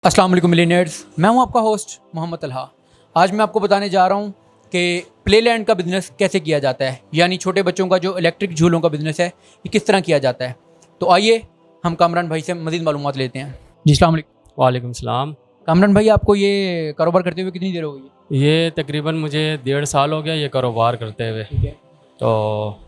अस्सलाम वालेकुम मिलियनेयर्स, मैं हूं आपका होस्ट मोहम्मद तलहा। आज मैं आपको बताने जा रहा हूं कि प्लेलैंड का बिज़नेस कैसे किया जाता है, यानी छोटे बच्चों का जो इलेक्ट्रिक झूलों का बिज़नेस है ये किस तरह किया जाता है। तो आइए हम कामरान भाई से मज़ीद मालूमात लेते हैं। जी अस्सलाम वालेकुम। वालेकुम सलाम। कामरान भाई, आपको ये कारोबार करते हुए कितनी देर हो गई है? ये तकरीबन मुझे 1.5 साल हो गया ये कारोबार करते हुए। ठीक है। तो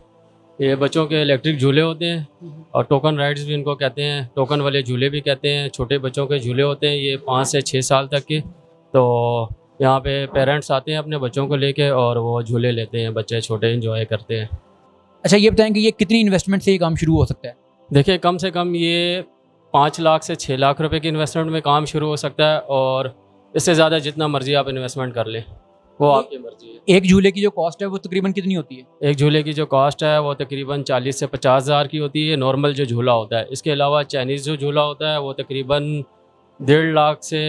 ये बच्चों के इलेक्ट्रिक झूले होते हैं और टोकन राइड्स भी इनको कहते हैं, टोकन वाले झूले भी कहते हैं। छोटे बच्चों के झूले होते हैं ये 5 से 6 साल तक के। तो यहाँ पे पेरेंट्स आते हैं अपने बच्चों को लेके और वो झूले लेते हैं, बच्चे छोटे इंजॉय करते हैं। अच्छा, ये बताएं कि ये कितनी इन्वेस्टमेंट से ये काम शुरू हो सकता है? देखिए, कम से कम ये 5 लाख से 6 लाख रुपए की इन्वेस्टमेंट में काम शुरू हो सकता है और इससे ज़्यादा जितना मर्ज़ी आप इन्वेस्टमेंट कर लें, वो आपकी मर्ज़ी है। एक झूले की जो कॉस्ट है वो तकरीबन कितनी होती है? एक झूले की जो कॉस्ट है वो तकरीबन 40 से 50 हज़ार की होती है, नॉर्मल जो झूला होता है। इसके अलावा चाइनीज़ जो झूला होता है वो तकरीबन 1.5 लाख से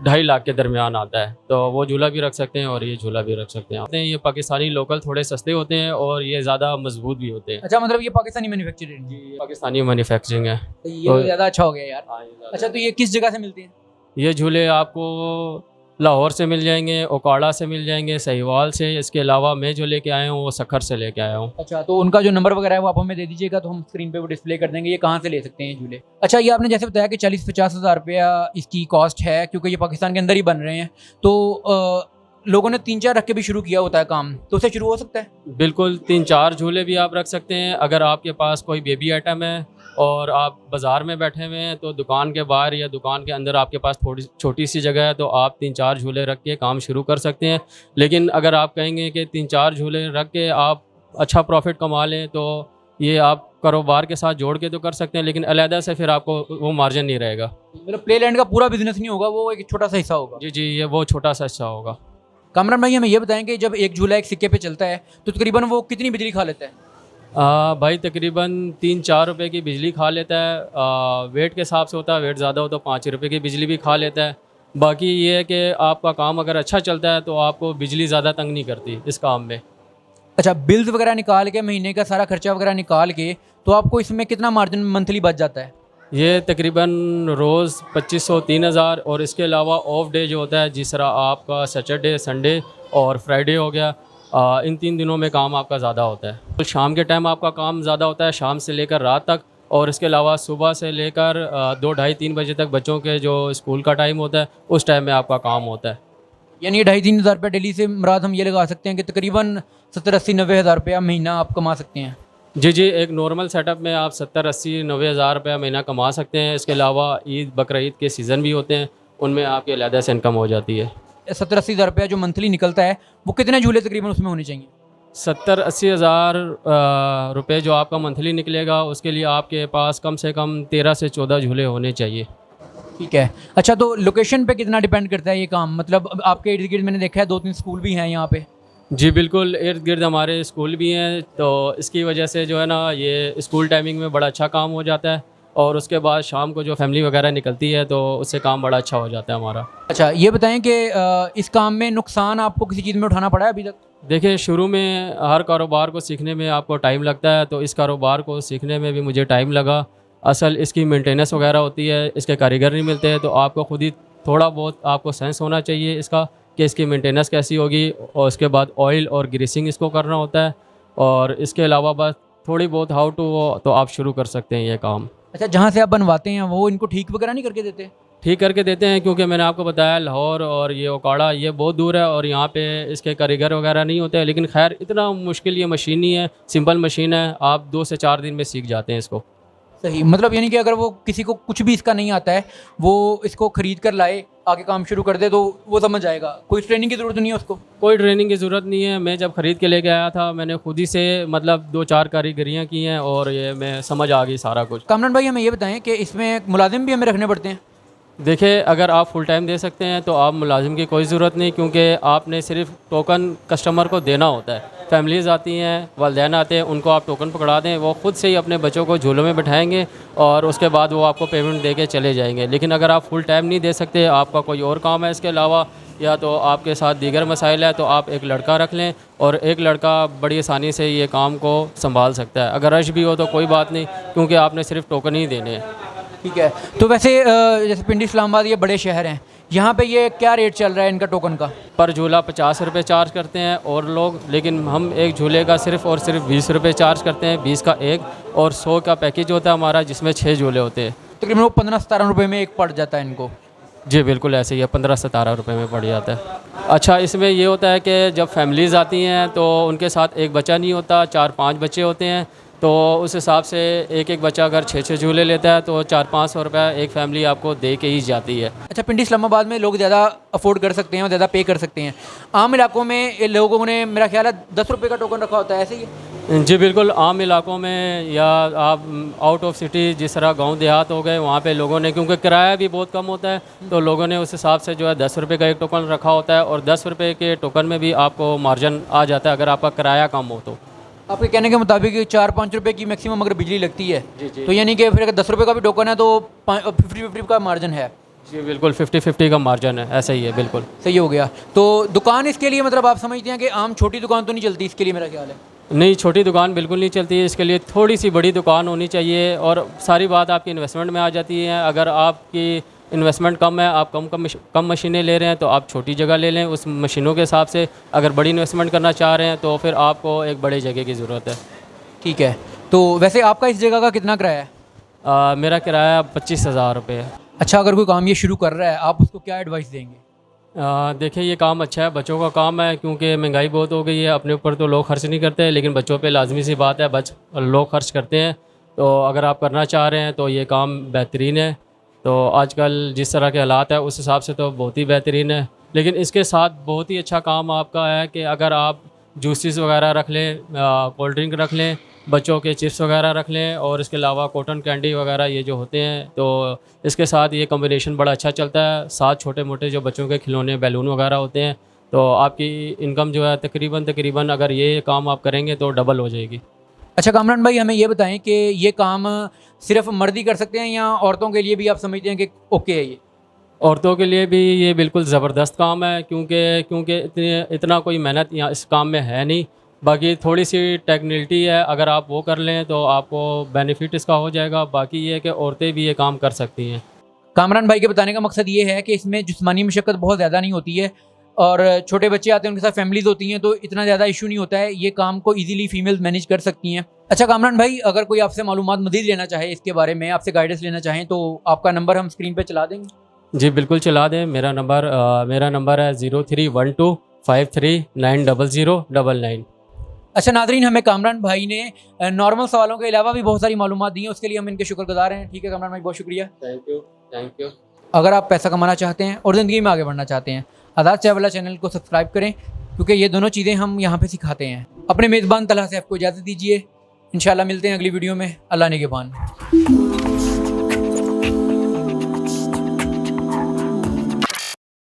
2.5 लाख के दरमियान आता है। तो वो झूला भी रख सकते हैं और ये झूला भी रख सकते हैं। ये पाकिस्तानी लोकल थोड़े सस्ते होते हैं और ये ज़्यादा मजबूत भी होते हैं। अच्छा, मतलब ये पाकिस्तानी मैन्युफैक्चरिंग है? ये पाकिस्तानी मैन्युफैक्चरिंग है। ये तो ज़्यादा अच्छा हो गया यार। हाँ, ये ज़्यादा- अच्छा, तो ये किस जगह से मिलते हैं? ये झूले आपको लाहौर से मिल जाएंगे, ओकाड़ा से मिल जाएंगे, सहीवाल से। इसके अलावा मैं जो लेके आया हूँ वो सखर से लेके आया हूँ। अच्छा, तो उनका जो नंबर वगैरह है वो आप हमें दे दीजिएगा तो हम स्क्रीन पे वो डिस्प्ले कर देंगे। ये कहाँ से ले सकते हैं ये झूले? अच्छा, ये आपने जैसे बताया कि 40-50 हज़ार रुपया इसकी कॉस्ट है क्योंकि ये पाकिस्तान के अंदर ही बन रहे हैं। तो लोगों ने 3-4 रख के भी शुरू किया होता है काम, तो उससे शुरू हो सकता है? बिल्कुल, 3-4 झूले भी आप रख सकते हैं। अगर आपके पास कोई बेबी आइटम है और आप बाज़ार में बैठे हुए हैं तो दुकान के बाहर या दुकान के अंदर आपके पास थोड़ी छोटी सी जगह है तो आप 3-4 झूले रख के काम शुरू कर सकते हैं। लेकिन अगर आप कहेंगे कि 3-4 झूले रख के आप अच्छा प्रॉफिट कमा लें तो ये आप कारोबार के साथ जोड़ के तो कर सकते हैं, लेकिन अलहदा से फिर आपको वो मार्जिन नहीं रहेगा। मतलब प्लेलैंड का पूरा बिजनेस नहीं होगा, वो एक छोटा सा हिस्सा होगा। जी जी, ये वो छोटा सा हिस्सा होगा। कामरान भाई, हमें ये बताएं कि जब एक झूला एक सिक्के पे चलता है तो तकरीबन वो कितनी बिजली खा लेता है? भाई तकरीबन 3-4 रुपए की बिजली खा लेता है। वेट के हिसाब से होता है, वेट ज़्यादा हो तो 5 रुपए की बिजली भी खा लेता है। बाकी ये है कि आपका काम अगर अच्छा चलता है तो आपको बिजली ज़्यादा तंग नहीं करती इस काम में। अच्छा, बिल्स वगैरह निकाल के महीने का सारा खर्चा वगैरह निकाल के तो आपको इसमें कितना मार्जिन मंथली बच जाता है? ये तकरीबन रोज़ 2500-3000 और इसके अलावा ऑफ डे जो होता है, जिस तरह आपका सैटरडे, संडे और फ्राइडे हो गया, इन 3 दिनों में काम आपका ज़्यादा होता है। तो शाम के टाइम आपका काम ज़्यादा होता है, शाम से लेकर रात तक। और इसके अलावा सुबह से लेकर 2, ढाई, 3 बजे तक बच्चों के जो स्कूल का टाइम होता है उस टाइम में आपका काम होता है। यानी 2,500-3 हज़ार रुपये डेली से मुराद हम ये लगा सकते हैं कि तकरीबन 70-80-90 हज़ार रुपया महीना आप कमा सकते हैं। जी जी, एक नॉर्मल सेटअप में आप 70-80-90 हज़ार रुपया महीना कमा सकते हैं। इसके अलावा ईद बकरीद के सीज़न भी होते हैं, उनमें आपकी अलहदा से इनकम हो जाती है। 70-80 हज़ार रुपया जो मंथली निकलता है वो कितने झूले तकरीबन उसमें होने चाहिए? 70-80 हज़ार रुपये जो आपका मंथली निकलेगा उसके लिए आपके पास कम से कम 13 से 14 झूले होने चाहिए। ठीक है। अच्छा, तो लोकेशन पे कितना डिपेंड करता है ये काम? मतलब अब आपके इर्द गिर्द मैंने देखा है 2-3 स्कूल भी हैं यहाँ पे। जी बिल्कुल, इर्द गिर्द हमारे स्कूल भी हैं, तो इसकी वजह से जो है ना ये स्कूल टाइमिंग में बड़ा अच्छा काम हो जाता है और उसके बाद शाम को जो फैमिली वगैरह निकलती है तो उससे काम बड़ा अच्छा हो जाता है हमारा। अच्छा, ये बताएं कि इस काम में नुकसान आपको किसी चीज़ में उठाना पड़ा है अभी तक? देखिए, शुरू में हर कारोबार को सीखने में आपको टाइम लगता है, तो इस कारोबार को सीखने में भी मुझे टाइम लगा। असल इसकी मेंटेनेंस वगैरह होती है, इसके कारीगर नहीं मिलते हैं, तो आपको खुद ही थोड़ा बहुत आपको सेंस होना चाहिए इसका कि इसकी मेंटेनेंस कैसी होगी। और उसके बाद ऑयल और ग्रीसिंग इसको करना होता है और इसके अलावा बस थोड़ी बहुत हाउ टू तो आप शुरू कर सकते हैं ये काम। अच्छा, जहाँ से आप बनवाते हैं वो इनको ठीक वगैरह नहीं करके देते? ठीक करके देते हैं, क्योंकि मैंने आपको बताया लाहौर और ये ओकाड़ा ये बहुत दूर है और यहाँ पे इसके कारीगर वगैरह नहीं होते हैं। लेकिन खैर इतना मुश्किल ये मशीन नहीं है, सिंपल मशीन है, आप 2 से 4 दिन में सीख जाते हैं इसको। सही, मतलब यानी कि अगर वो किसी को कुछ भी इसका नहीं आता है वो इसको ख़रीद कर लाए, आगे काम शुरू कर दे तो वो समझ आएगा, कोई ट्रेनिंग की ज़रूरत नहीं है उसको? कोई ट्रेनिंग की ज़रूरत नहीं है। मैं जब ख़रीद के लेके आया था मैंने खुद ही से मतलब 2-4 कारीगरियाँ की हैं और ये मैं समझ आ गई सारा कुछ। कामरान भाई, हमें ये बताएं कि इसमें मुलाजिम भी हमें रखने पड़ते हैं? देखिए, अगर आप फुल टाइम दे सकते हैं तो आप मुलाजिम की कोई ज़रूरत नहीं, क्योंकि आपने सिर्फ टोकन कस्टमर को देना होता है। फैमिलीज़ आती हैं, वालिदैन आते हैं, उनको आप टोकन पकड़ा दें, वो खुद से ही अपने बच्चों को झूलों में बैठाएंगे और उसके बाद वो आपको पेमेंट दे के चले जाएंगे। लेकिन अगर आप फुल टाइम नहीं दे सकते, आपका कोई और काम है इसके अलावा या तो आपके साथ दीगर मसाइल है, तो आप एक लड़का रख लें और एक लड़का बड़ी आसानी से ये काम को संभाल सकता है। अगर रश भी हो तो कोई बात नहीं, क्योंकि आपने सिर्फ टोकन ही देने हैं। ठीक है। तो वैसे जैसे पिंडी इस्लामाबाद ये बड़े शहर हैं, यहाँ पे ये क्या रेट चल रहा है इनका टोकन का? पर झूला 50 रुपये चार्ज करते हैं और लोग, लेकिन हम एक झूले का सिर्फ़ और सिर्फ 20 रुपये चार्ज करते हैं, 20 का एक, और 100 का पैकेज होता है हमारा जिसमें 6 झूले होते हैं। तकरीबन वो 15-17 रुपये में एक पड़ जाता है इनको। जी बिल्कुल ऐसे ही है, 15-17 रुपये में पड़ जाता है। अच्छा, इसमें ये होता है कि जब फैमिलीज़ आती हैं तो उनके साथ एक बच्चा नहीं होता, 4-5 बच्चे होते हैं, तो उस हिसाब से एक एक बच्चा अगर 6-6 झूले लेता है तो 400-500 रुपये एक फ़ैमिली आपको दे के ही जाती है। अच्छा, पिंडी इस्लामाबाद में लोग ज़्यादा अफोर्ड कर सकते हैं और ज़्यादा पे कर सकते हैं। आम इलाकों में ये लोगों ने मेरा ख्याल है 10 रुपये का टोकन रखा होता है, ऐसे ही है? जी बिल्कुल, आम इलाकों में या आप आउट ऑफ सिटी जिस तरह गांव देहात हो गए, वहाँ पे लोगों ने, क्योंकि किराया भी बहुत कम होता है, तो लोगों ने उस हिसाब से जो है 10 रुपये का एक टोकन रखा होता है, और 10 रुपये के टोकन में भी आपको मार्जिन आ जाता है अगर आपका किराया कम हो तो। आपके कहने के मुताबिक 4-5 रुपये की मैक्सिमम अगर बिजली लगती है, जी। तो यानी कि फिर अगर 10 रुपये का भी टोकन है तो 50-50 का मार्जिन है। जी बिल्कुल, 50-50 का मार्जिन है, ऐसा ही है बिल्कुल। सही हो गया। तो दुकान इसके लिए मतलब आप समझते हैं कि आम छोटी दुकान तो नहीं चलती इसके लिए, मेरा ख्याल है? नहीं, छोटी दुकान बिल्कुल नहीं चलती है, इसके लिए थोड़ी सी बड़ी दुकान होनी चाहिए, और सारी बात आपकी इन्वेस्टमेंट में आ जाती है। अगर आपकी इन्वेस्टमेंट कम है, आप कम मशीनें ले रहे हैं, तो आप छोटी जगह ले लें उस मशीनों के हिसाब से। अगर बड़ी इन्वेस्टमेंट करना चाह रहे हैं तो फिर आपको एक बड़े जगह की ज़रूरत है। ठीक है। तो वैसे आपका इस जगह का कितना किराया है? मेरा किराया 25,000 रुपये है। अच्छा, अगर कोई काम ये शुरू कर रहा है, आप उसको क्या एडवाइस देंगे? देखिए, ये काम अच्छा है, बच्चों का काम है, क्योंकि महंगाई बहुत हो गई है, अपने ऊपर तो लोग खर्च नहीं करते, लेकिन बच्चों पे लाजमी सी बात है, लोग खर्च करते हैं। तो अगर आप करना चाह रहे हैं तो ये काम बेहतरीन है। तो आजकल जिस तरह के हालात है उस हिसाब से तो बहुत ही बेहतरीन है। लेकिन इसके साथ बहुत ही अच्छा काम आपका है कि अगर आप जूसेस वगैरह रख लें, कोल्ड ड्रिंक रख लें, बच्चों के चिप्स वगैरह रख लें, और इसके अलावा कॉटन कैंडी वगैरह ये जो होते हैं, तो इसके साथ ये कॉम्बिनेशन बड़ा अच्छा चलता है। साथ छोटे मोटे जो बच्चों के खिलौने, बैलून वगैरह होते हैं, तो आपकी इनकम जो है तकरीबन अगर ये काम आप करेंगे तो डबल हो जाएगी। अच्छा कामरान भाई, हमें ये बताएं कि ये काम सिर्फ मर्द ही कर सकते हैं या औरतों के लिए भी आप समझते हैं कि ओके है ये? औरतों के लिए भी ये बिल्कुल ज़बरदस्त काम है, क्योंकि इतना कोई मेहनत यहाँ इस काम में है नहीं। बाकी थोड़ी सी टेक्निकलिटी है, अगर आप वो कर लें तो आपको बेनिफिट इसका हो जाएगा। बाकी ये है कि औरतें भी ये काम कर सकती हैं। कामरान भाई के बताने का मकसद ये है कि इसमें जिस्मानी मशक्क़त बहुत ज़्यादा नहीं होती है, और छोटे बच्चे आते हैं, उनके साथ फैमिलीज़ होती हैं, तो इतना ज़्यादा इशू नहीं होता है। ये काम को इजीली फीमेल्स मैनेज कर सकती हैं। अच्छा कामरान भाई, अगर कोई आपसे मालूमात मज़ीद लेना चाहे इसके बारे में, आपसे गाइडेंस लेना चाहें, तो आपका नंबर हम स्क्रीन पे चला देंगे? जी बिल्कुल चला दें। मेरा नंबर है 031253900099। अच्छा नाज़रीन, हमें कामरान भाई ने नॉर्मल सवालों के अलावा भी बहुत सारी मालूमात दी हैं, उसके लिए हम इनके शुक्रगुज़ार हैं। ठीक है कामरान भाई, बहुत शुक्रिया। Thank you. अगर आप पैसा कमाना चाहते हैं और ज़िंदगी में आगे बढ़ना चाहते हैं, आज़ाद चाय वाला चैनल को सब्सक्राइब करें, क्योंकि ये दोनों चीज़ें हम यहाँ पे सिखाते हैं। अपने मेज़बान तलहा से आपको इजाज़त दीजिए। इंशाल्लाह मिलते हैं अगली वीडियो में। अल्लाह निगहबान।